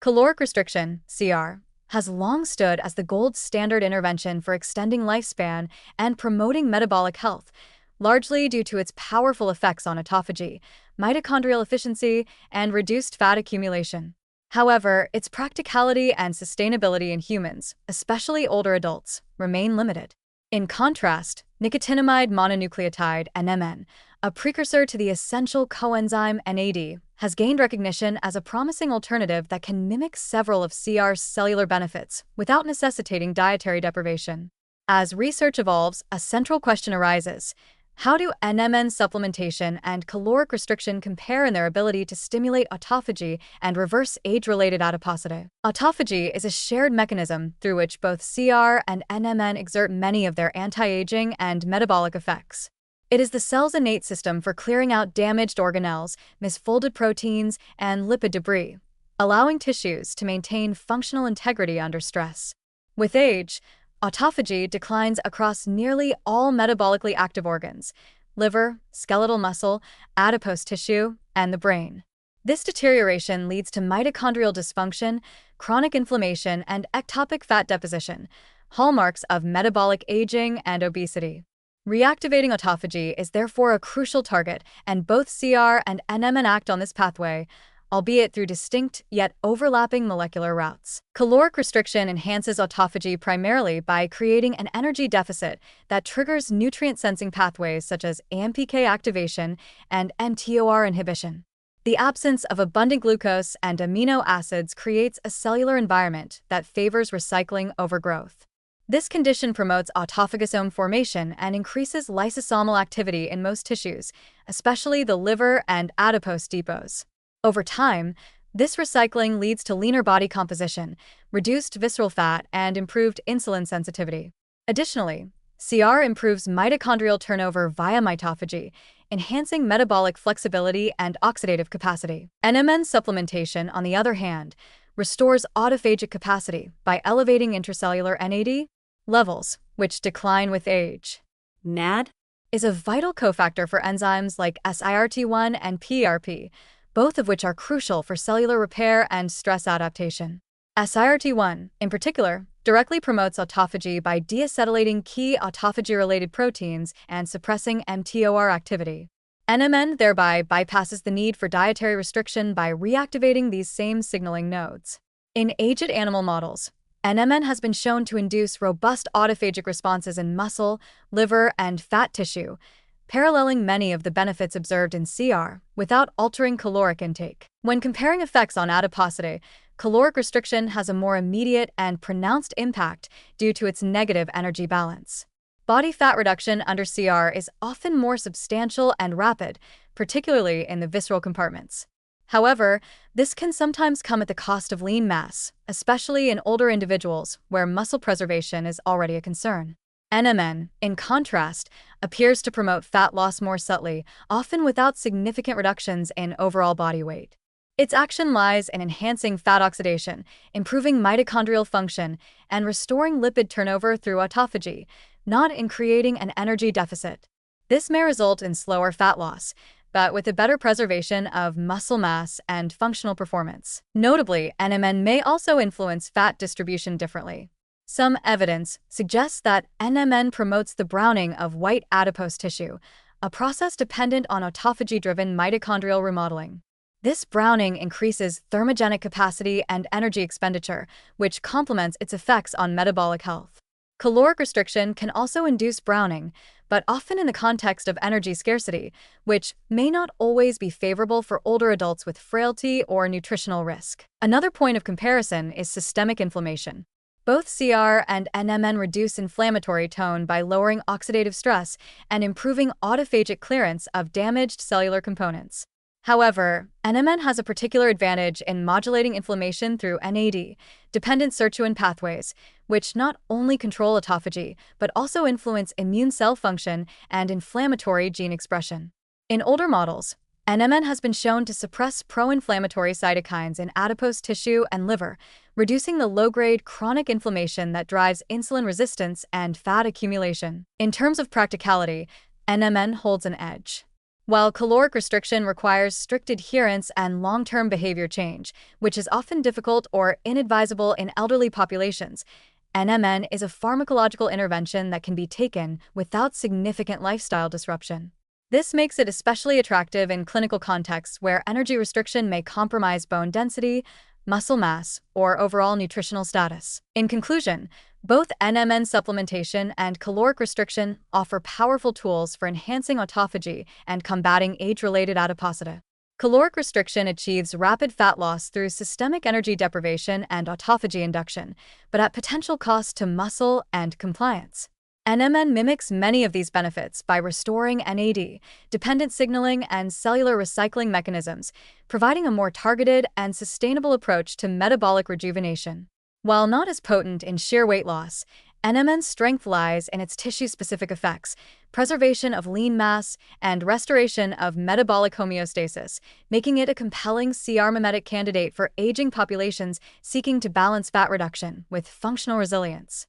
Caloric restriction, CR, has long stood as the gold standard intervention for extending lifespan and promoting metabolic health, largely due to its powerful effects on autophagy, mitochondrial efficiency, and reduced fat accumulation. However, its practicality and sustainability in humans, especially older adults, remain limited. In contrast, nicotinamide mononucleotide (NMN), a precursor to the essential coenzyme NAD, has gained recognition as a promising alternative that can mimic several of CR's cellular benefits without necessitating dietary deprivation. As research evolves, a central question arises: how do NMN supplementation and caloric restriction compare in their ability to stimulate autophagy and reverse age-related adiposity? Autophagy is a shared mechanism through which both CR and NMN exert many of their anti-aging and metabolic effects. It is the cell's innate system for clearing out damaged organelles, misfolded proteins, and lipid debris, allowing tissues to maintain functional integrity under stress. With age, autophagy declines across nearly all metabolically active organs: liver, skeletal muscle, adipose tissue, and the brain. This deterioration leads to mitochondrial dysfunction, chronic inflammation, and ectopic fat deposition, hallmarks of metabolic aging and obesity. Reactivating autophagy is therefore a crucial target, and both CR and NMN act on this pathway, albeit through distinct yet overlapping molecular routes. Caloric restriction enhances autophagy primarily by creating an energy deficit that triggers nutrient-sensing pathways such as AMPK activation and mTOR inhibition. The absence of abundant glucose and amino acids creates a cellular environment that favors recycling over growth. This condition promotes autophagosome formation and increases lysosomal activity in most tissues, especially the liver and adipose depots. Over time, this recycling leads to leaner body composition, reduced visceral fat, and improved insulin sensitivity. Additionally, CR improves mitochondrial turnover via mitophagy, enhancing metabolic flexibility and oxidative capacity. NMN supplementation, on the other hand, restores autophagic capacity by elevating intracellular NAD levels, which decline with age. NAD is a vital cofactor for enzymes like SIRT1 and PRP, both of which are crucial for cellular repair and stress adaptation. SIRT1, in particular, directly promotes autophagy by deacetylating key autophagy-related proteins and suppressing mTOR activity. NMN thereby bypasses the need for dietary restriction by reactivating these same signaling nodes. In aged animal models, NMN has been shown to induce robust autophagic responses in muscle, liver, and fat tissue, paralleling many of the benefits observed in CR without altering caloric intake. When comparing effects on adiposity, caloric restriction has a more immediate and pronounced impact due to its negative energy balance. Body fat reduction under CR is often more substantial and rapid, particularly in the visceral compartments. However, this can sometimes come at the cost of lean mass, especially in older individuals where muscle preservation is already a concern. NMN, in contrast, appears to promote fat loss more subtly, often without significant reductions in overall body weight. Its action lies in enhancing fat oxidation, improving mitochondrial function, and restoring lipid turnover through autophagy, not in creating an energy deficit. This may result in slower fat loss, but with a better preservation of muscle mass and functional performance. Notably, NMN may also influence fat distribution differently. Some evidence suggests that NMN promotes the browning of white adipose tissue, a process dependent on autophagy-driven mitochondrial remodeling. This browning increases thermogenic capacity and energy expenditure, which complements its effects on metabolic health. Caloric restriction can also induce browning, but often in the context of energy scarcity, which may not always be favorable for older adults with frailty or nutritional risk. Another point of comparison is systemic inflammation. Both CR and NMN reduce inflammatory tone by lowering oxidative stress and improving autophagic clearance of damaged cellular components. However, NMN has a particular advantage in modulating inflammation through NAD-dependent sirtuin pathways, which not only control autophagy, but also influence immune cell function and inflammatory gene expression. In older models, NMN has been shown to suppress pro-inflammatory cytokines in adipose tissue and liver, reducing the low-grade chronic inflammation that drives insulin resistance and fat accumulation. In terms of practicality, NMN holds an edge. while caloric restriction requires strict adherence and long-term behavior change, which is often difficult or inadvisable in elderly populations. NMN is a pharmacological intervention that can be taken without significant lifestyle disruption. This makes it especially attractive in clinical contexts where energy restriction may compromise bone density, muscle mass, or overall nutritional status. In conclusion, both NMN supplementation and caloric restriction offer powerful tools for enhancing autophagy and combating age-related adiposity. Caloric restriction achieves rapid fat loss through systemic energy deprivation and autophagy induction, but at potential cost to muscle and compliance. NMN mimics many of these benefits by restoring NAD, dependent signaling, and cellular recycling mechanisms, providing a more targeted and sustainable approach to metabolic rejuvenation. While not as potent in sheer weight loss, NMN's strength lies in its tissue-specific effects, preservation of lean mass, and restoration of metabolic homeostasis, making it a compelling CR mimetic candidate for aging populations seeking to balance fat reduction with functional resilience.